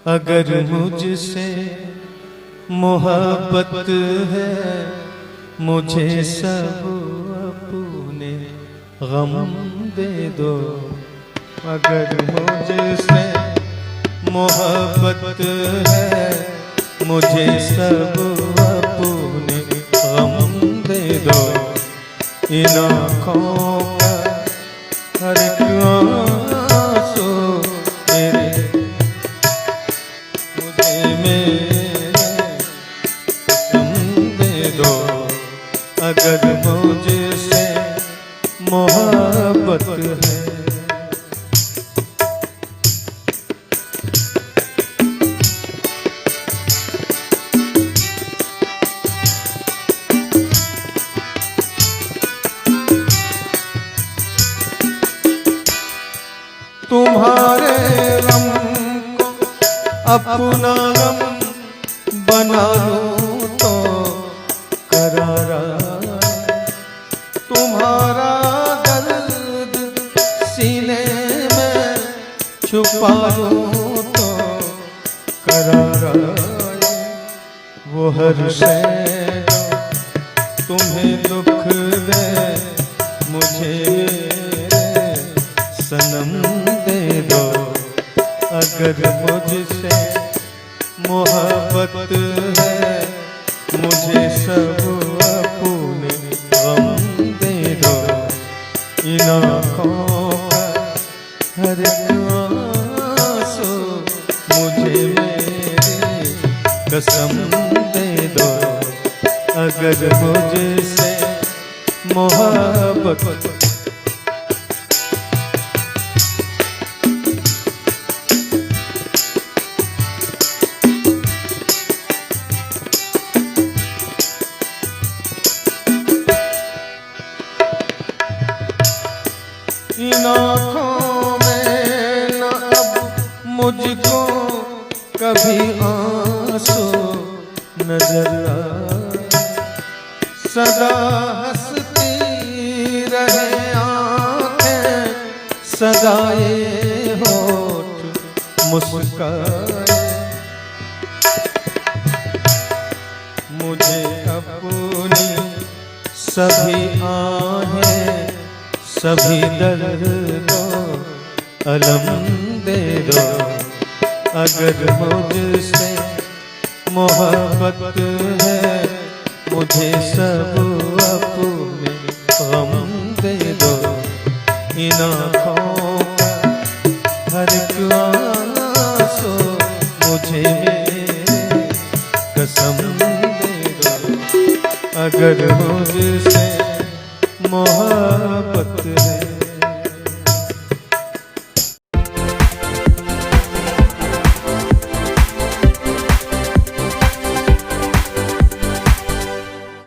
अगर मुझसे मोहब्बत है मुझे सब अपने गम दे दो। अगर मुझसे मोहब्बत है मुझे सब अपने गम दे दो। इन आँखों का हर एक आंसू मेरे मुझे मेरे गम दे दो। अगर मुझसे मोहब्बत है। तुम्हारे गम को अपना गम बना लूं तो करारा। तुम्हारा दर्द सीने में छुपा लूं तो करारा। वो हर शय तुम्हें दुख दे मुझे सनम दे दो। अगर मुझसे मोहब्बत है मुझे सब अपने गम दे दो। इन आँखों का हर एक आंसू मुझे मेरी कसम दे दो। अगर मुझसे मोहब्बत इन आँखों में न अब मुझको कभी आंसू नजर आए। सदा हंसती रहे आँखें सदा ये होठ मुस्काए। मुझे अपनी सभी आहें सभी दर्दों अलम दे दो। अगर मुझसे मोहब्बत है मुझे सब अपने गम दे दो। इन आँखों का हर एक आंसू मुझे मेरे कसम दे दो। अगर मुझसे